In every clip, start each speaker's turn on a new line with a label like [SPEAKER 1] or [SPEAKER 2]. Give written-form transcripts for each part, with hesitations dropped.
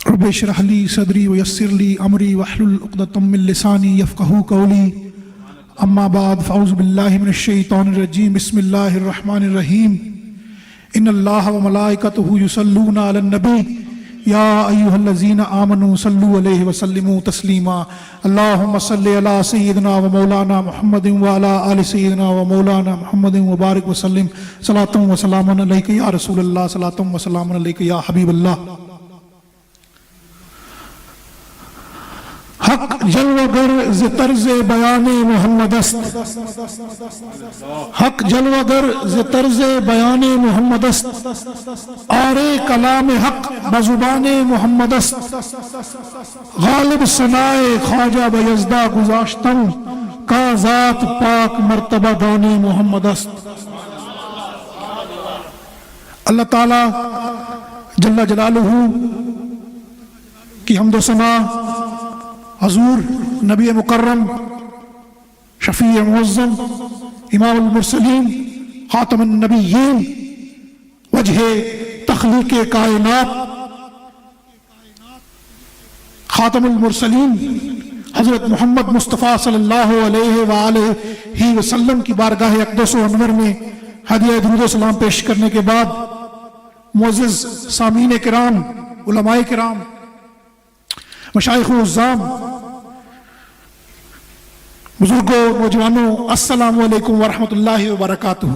[SPEAKER 1] رب اشرح لي صدري ويسر لي امري واحلل عقدة من لساني يفقهوا قولي اما بعد فاعوذ بالله من الشيطان الرجيم بسم الله الرحمن الرحيم ان الله وملائكته يصلون على النبي يا ايها الذين امنوا صلوا عليه وسلموا تسليما اللهم صل على سيدنا ومولانا محمد وعلى ال سيدنا ومولانا محمد وبارك وسلم صلاة وسلاما عليك يا رسول الله صلاة وسلاما عليك يا حبيب الله. حق جلوگر ز طرز بیان محمد است، حق جلوگر ز طرز بیان محمد است، آرے کلام حق بزبان محمد است، غالب ثنائے خواجہ بیزدہ گذاشتم کا ذات پاک مرتبہ دان محمد است. اللہ تعالی جل جلالہ کی حمد و ثنا حضور نبی مکرم شفیع معظم امام المرسلین خاتم النبیین وجہ تخلیق کائنات خاتم المرسلین حضرت محمد مصطفیٰ صلی اللہ علیہ وآلہ وسلم کی بارگاہ اقدس و انور میں ہدیہ درود و سلام پیش کرنے کے بعد معزز سامعین کرام، علماء کرام، مشائخ و عظام، بزرگوں، نوجوانوں، السلام علیکم ورحمۃ اللہ وبرکاتہ.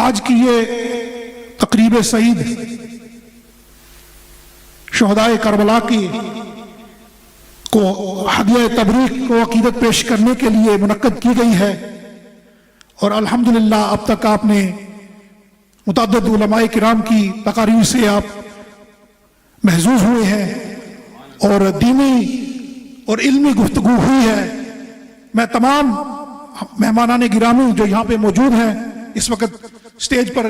[SPEAKER 1] آج کی یہ تقریب سعید شہدائے کربلا کی کو ہدیہ تبریک کو عقیدت پیش کرنے کے لیے منعقد کی گئی ہے، اور الحمدللہ اب تک آپ نے متعدد علماء کرام کی تقاریر سے آپ محظوظ ہوئے ہیں اور دینی اور علمی گفتگو ہوئی ہے. میں تمام مہمانان گرامی جو یہاں پہ موجود ہیں، اس وقت سٹیج پر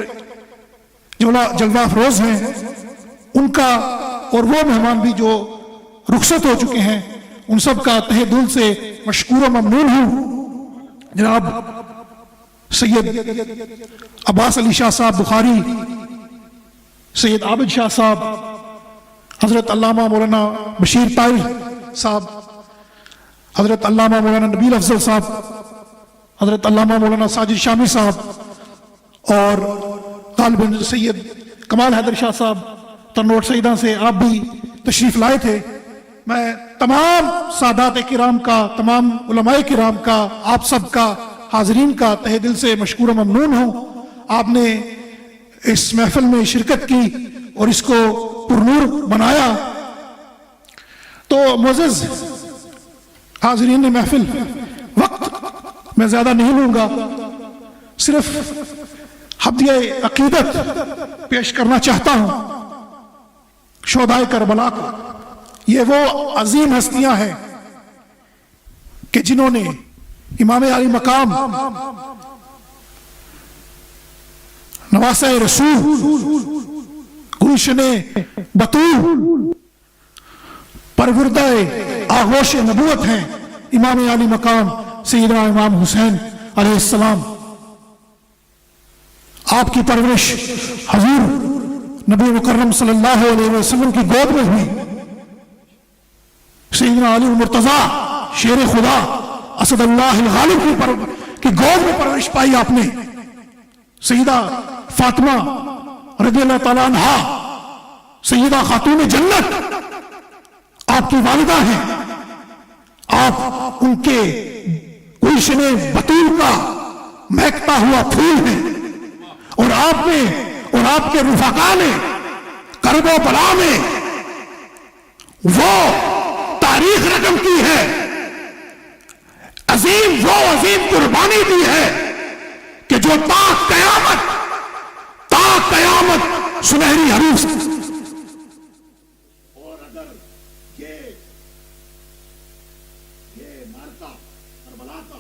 [SPEAKER 1] جلوہ افروز ہیں، ان کا اور وہ مہمان بھی جو رخصت ہو چکے ہیں، ان سب کا تہہ دل سے مشکور و ممنون ہوں. جناب سید عباس علی شاہ صاحب بخاری، سید عابد شاہ صاحب، حضرت علامہ مولانا بشیر طاہر صاحب، حضرت علامہ مولانا نبیل افضل صاحب، حضرت علامہ مولانا ساجد شامی صاحب، اور طالب سید کمال حیدر شاہ صاحب ترنوٹ سیدہ سے آپ بھی تشریف لائے تھے. میں تمام سادات کرام کا، تمام علماء کرام کا، آپ سب کا، حاضرین کا تہہ دل سے مشکور و ممنون ہوں. آپ نے اس محفل میں شرکت کی اور اس کو پرنور بنایا. تو معزز حاضرین محفل، وقت میں زیادہ نہیں لوں گا، صرف ہدیہ عقیدت پیش کرنا چاہتا ہوں شہدائے کربلا کو. یہ وہ عظیم ہستیاں ہیں کہ جنہوں نے امام علی مقام، نواسہ رسول، گلشن بطول، پروردہ آغوش نبوت ہیں امام علی مقام سیدنا امام حسین علیہ السلام. آپ کی پرورش حضور نبی مکرم صلی اللہ علیہ وسلم کی گود میں ہوئی. سیدنا علی مرتضیٰ شیر خدا اسد اللہ الغالب کی گود میں پرورش پائی آپ نے. سیدہ فاطمہ رضی اللہ تعالیٰ عنہا سیدہ خاتون جنت آپ کی والدہ ہیں. آپ ان کے گلشن بطول کا مہکتا ہوا پھول ہیں، اور آپ نے اور آپ کے رفقا نے کرب و بلا میں وہ تاریخ رقم کی ہے، وہ عظیم قربانی دی ہے کہ جو تا قیامت سنہری حروف. اور اگر یہ مارکا کربلا کا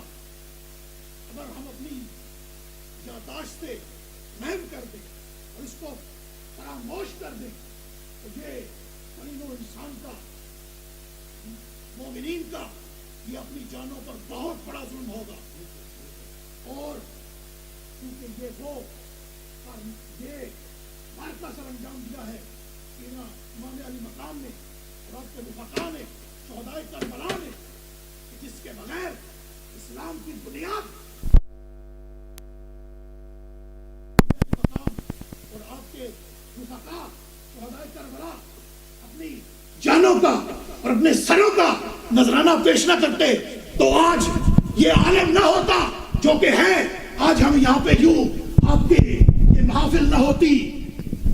[SPEAKER 1] اگر ہم اپنی یادداشت سے محو کر دیں اور اس کو فراموش کر دیں تو یہ انسان کا، مومنین کا، یہ اپنی جانوں پر بہت بڑا ظلم ہوگا. اور کیونکہ یہ معرکہ سر انجام دیا ہے کہ امام علی مقام نے اور آپ کے رفقا نے شہدائے کربلا نے، جس کے بغیر اسلام کی بنیاد اور آپ کے رفقا شہدائے کربلا اپنی جانوں کا اور اپنے سروں کا نذرانہ پیش نہ کرتے تو آج یہ عالم نہ ہوتا جو کہ ہے. آج ہم یہاں پہ یوں آپ کی یہ محافل نہ ہوتی،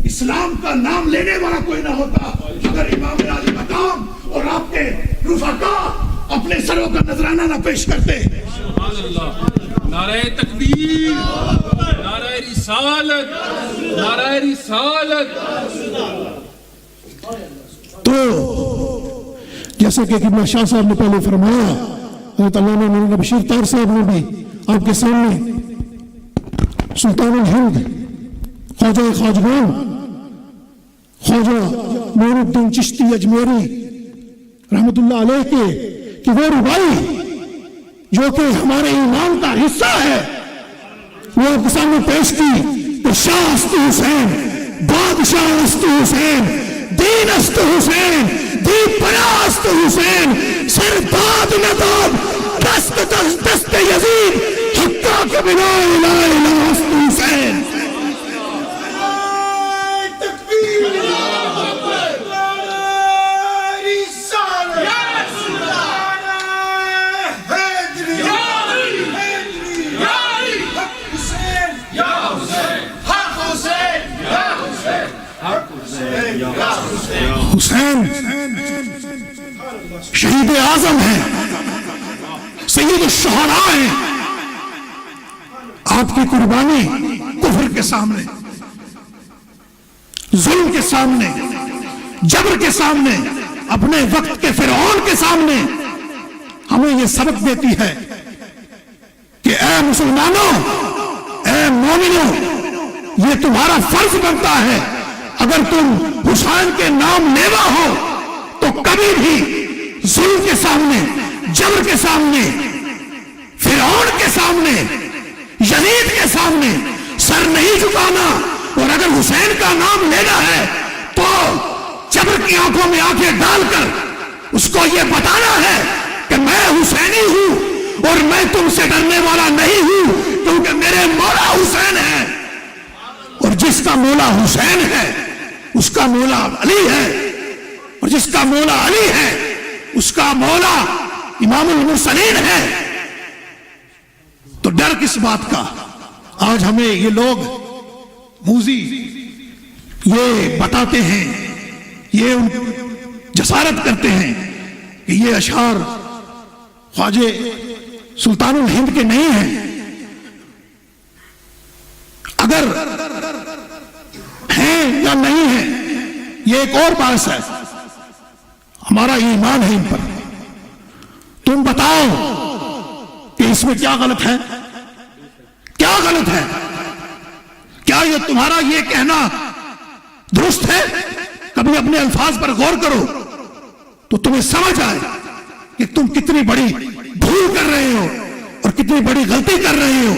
[SPEAKER 1] اسلام کا نام لینے والا کوئی نہ ہوتا اگر امام علی مقام اور آپ کے رفقا اپنے سروں کا نذرانہ نہ پیش کرتے.
[SPEAKER 2] سبحان اللہ. نعرہ تکبیر، نعرہ رسالت، نعرہ رسالت.
[SPEAKER 1] تو جیسا کہ قبلہ شاہ صاحب نے پہلے فرمایا، حضرت علامہ مولانا بشیر طاہر صاحب نے بھی آپ کے سامنے سلطان الہند خواجہ خواجگان خواجہ نور الدین چشتی اجمیری رحمت اللہ علیہ کے کہ وہ ربائی جو کہ ہمارے ایمان کا حصہ ہے وہ آپ کے سامنے پیش کی کہ شاہ است حسین، بادشاہ است حسین، دین است حسین، دی پناہ است حسین، سر باد نداب دست دست یزید حقا کہ بلا الہ الا است حسین. حسین شہید اعظم ہے، سید الشہداء ہے. آپ کی قربانی کفر کے سامنے، ظلم کے سامنے، جبر کے سامنے، اپنے وقت کے فرعون کے سامنے ہمیں یہ سبق دیتی ہے کہ اے مسلمانوں، اے مومنوں، یہ تمہارا فرض بنتا ہے اگر تم حسین کے نام لیوا ہو تو کبھی بھی ظلم کے سامنے، جبر کے سامنے، فرعون کے سامنے، یزید کے سامنے سر نہیں جھکانا. اور اگر حسین کا نام لینا ہے تو جبر کی آنکھوں میں آنکھیں ڈال کر اس کو یہ بتانا ہے کہ میں حسینی ہوں اور میں تم سے ڈرنے والا نہیں ہوں کیونکہ میرے مولا حسین ہے، اور جس کا مولا حسین ہے اس کا مولا علی ہے، اور جس کا مولا علی ہے اس کا مولا امام المرسلین ہے. تو ڈر کس بات کا؟ آج ہمیں یہ لوگ موذی یہ بتاتے ہیں، یہ جسارت کرتے ہیں کہ یہ اشعار خواجہ سلطان الہند کے نہیں ہیں. اگر ہیں یا نہیں ہیں یہ ایک اور بات ہے، ہمارا ایمان ہے ان پر. تم بتاؤ کہ اس میں کیا غلط ہے، کیا غلط ہے؟ کیا یہ تمہارا یہ کہنا درست ہے؟ کبھی اپنے الفاظ پر غور کرو تو تمہیں سمجھ آئے کہ تم کتنی بڑی بھول کر رہے ہو اور کتنی بڑی غلطی کر رہے ہو.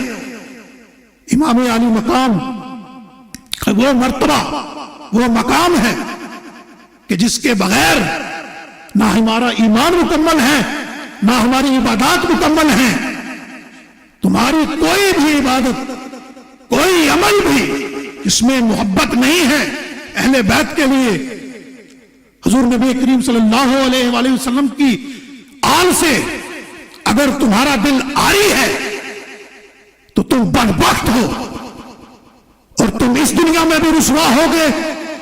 [SPEAKER 1] امام علی مقام وہ مرتبہ، وہ مقام ہے کہ جس کے بغیر نہ ہمارا ایمان مکمل ہے نہ ہماری عبادات مکمل ہیں. تمہاری کوئی بھی عبادت، کوئی عمل بھی جس میں محبت نہیں ہے اہل بیت کے لیے، حضور نبی کریم صلی اللہ علیہ وآلہ وسلم کی آل سے اگر تمہارا دل آری ہے تو تم بدبخت ہو، اور تم اس دنیا میں بھی رسوا ہوگے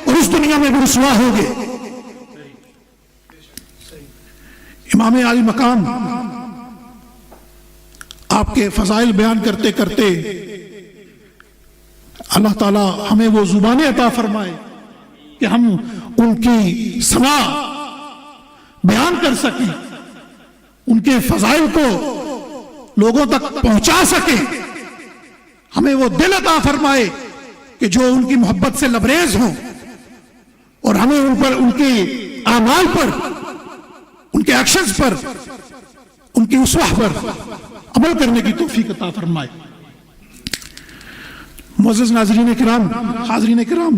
[SPEAKER 1] اور اس دنیا میں بھی رسوا ہوگے. امام علی مقام آپ کے فضائل بیان کرتے کرتے اللہ تعالی ہمیں وہ زبانیں عطا فرمائے کہ ہم ان کی سنا بیان کر سکیں، ان کے فضائل کو لوگوں تک پہنچا سکیں. ہمیں وہ دل عطا فرمائے کہ جو ان کی محبت سے لبریز ہوں، اور ہمیں ان پر، ان کے اعمال پر، ان کے ایکشنز پر، ان کی اسوہ پر عمل کرنے کی توفیق عطا فرمائے. معزز ناظرین کرام، حاضرین کرام،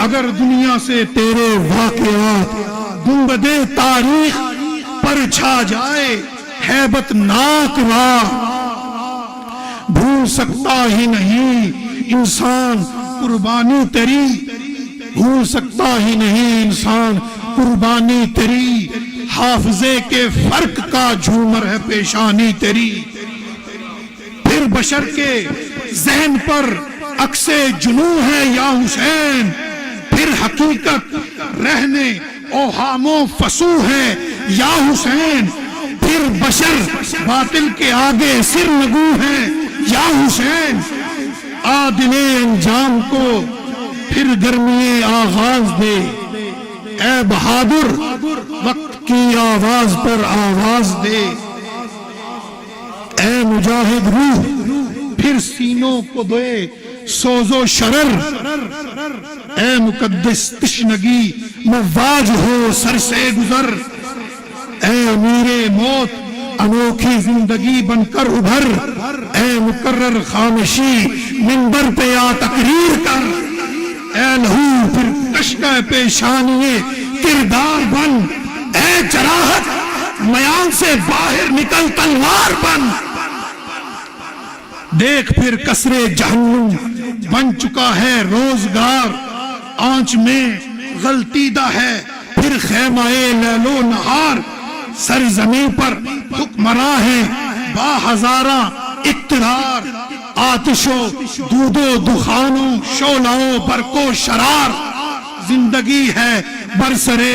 [SPEAKER 1] اگر دنیا سے تیرے واقعات گنبدِ تاریخ پر چھا جائے ہیبت ناک راہ، بھول سکتا ہی نہیں انسان قربانی تیری، بھول سکتا ہی نہیں انسان قربانی تیری، حافظے کے فرق کا جھومر ہے پیشانی تیری۔ پھر بشر کے ذہن پر عکس جنوں ہے یا حسین، پھر حقیقت رہنے اوہام و فسو ہے یا حسین، پھر بشر باطل کے آگے سر نگو ہے یا حسین، عادل انجام کو پھر گرمی آغاز دے، اے بہادر وقت کی آواز پر آواز دے، اے مجاہد روح پھر سینوں کو دے سوز و شرر، اے مقدس تشنگی مواج ہو سر سے گزر، اے امیر موت انوکھی زندگی بن کر ابھر، اے مقرر خامشی منبر پہ آ تقریر کر، اے لہو پھر کشکہ پیشانی کردار بن، اے جراحت میان سے باہر نکل تلوار بن، دیکھ پھر کسرے جہنم بن چکا ہے روزگار، آنچ میں غلطیدہ ہے پھر خیمہ لیل و نہار، سر زمین پر حکمراں ہے با ہزارہ اقتدار، آتش و دود و دخانوں شعلوں برق و شرار، زندگی ہے برسرے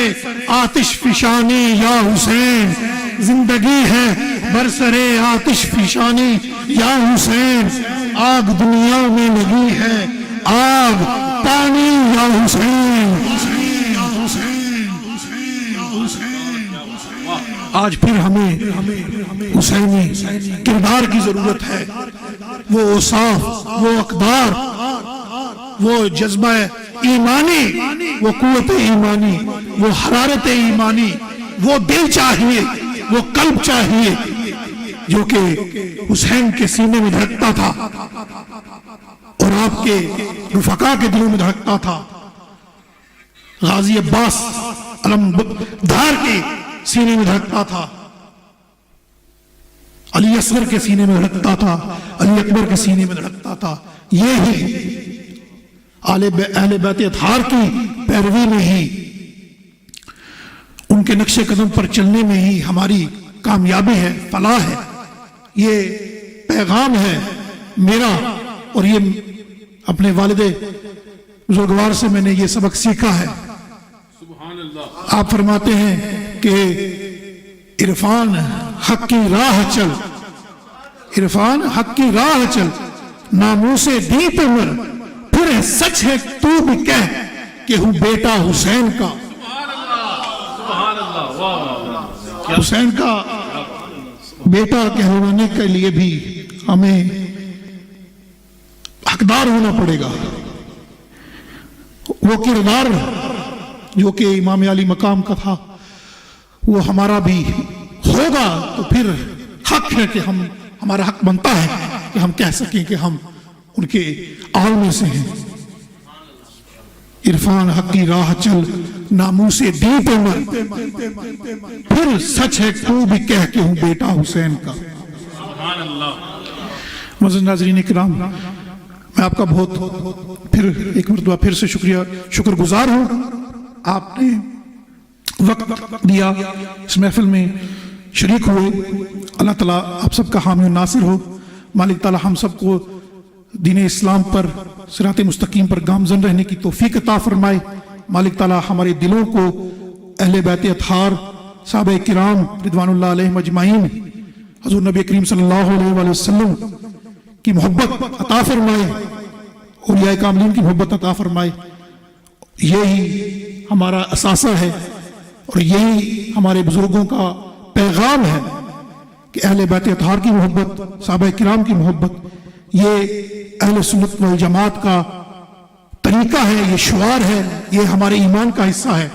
[SPEAKER 1] آتش فشانی یا حسین، زندگی ہے برسرے آتش فشانی یا حسین، آگ دنیا میں لگی ہے آگ پانی یا حسین۔ آج پھر ہمیں حسینی کردار کی ضرورت ہے، وہ اوصاف، وہ اقدار، وہ جذبہ ایمانی، وہ قوت ایمانی، وہ حرارت ایمانی، وہ دل چاہیے، وہ قلب چاہیے جو کہ حسین کے سینے میں دھڑکتا تھا اور آپ کے رفقا کے دلوں میں دھڑکتا تھا، غازی عباس علمدار کے سینے میں دھڑکتا تھا، علی اصغر کے سینے میں دھڑکتا تھا، علی اکبر کے سینے میں دھڑکتا تھا۔ یہ ہی اہل بیت اطہار کی پیروی میں ہی، ان کے نقش قدم پر چلنے میں ہی ہماری کامیابی ہے، فلاح ہے۔ یہ پیغام ہے میرا، اور یہ اپنے والد بزرگوار سے میں نے یہ سبق سیکھا ہے۔
[SPEAKER 2] سبحان اللہ۔
[SPEAKER 1] آپ فرماتے ہیں کہ عرفان حق کی راہ چل، عرفان حق کی راہ چل، ناموس دین پہ مر، پھر سچ ہے تو بھی کہہ کہ ہوں بیٹا حسین کا۔
[SPEAKER 2] سبحان اللہ، واہ،
[SPEAKER 1] حسین کا بیٹا کہلوانے کے لیے بھی ہمیں حقدار ہونا پڑے گا۔ وہ کردار جو کہ امام علی مقام کا تھا وہ ہمارا بھی ہوگا، تو پھر حق ہے کہ ہمارا حق بنتا ہے کہ ہم کہہ سکیں کہ ہم ان کے آل میں سے ہیں۔ عرفان حق کی راہ چل، ناموس دین پہ مر، پھر سچ ہے تو بھی کہہ کے ہوں بیٹا حسین کا۔
[SPEAKER 2] سبحان اللہ۔
[SPEAKER 1] معزز ناظرین کرام، میں آپ کا بہت پھر ایک مرتبہ پھر سے شکر گزار ہوں، آپ نے وقت دیا، اس محفل میں شریک ہوئے۔ اللہ تعالیٰ آپ سب کا حامی و ناصر ہو۔ مالک تعالیٰ ہم سب کو دین اسلام پر صراط مستقیم پر گامزن رہنے کی توفیق عطا فرمائے۔ مالک تعالیٰ ہمارے دلوں کو اہل بیت اطہار صحابہ کرام رضوان اللہ علیہم اجمعین، حضور نبی کریم صلی اللہ علیہ وآلہ وسلم کی محبت عطا فرمائے، اولیاء کاملین کی محبت عطا فرمائے۔ یہی ہمارا اثاثہ ہے اور یہی ہمارے بزرگوں کا پیغام ہے کہ اہل بیت اطہار کی محبت، صحابہ کرام کی محبت، یہ اہل سنت والجماعت کا طریقہ ہے، یہ شعار ہے، یہ ہمارے ایمان کا حصہ ہے۔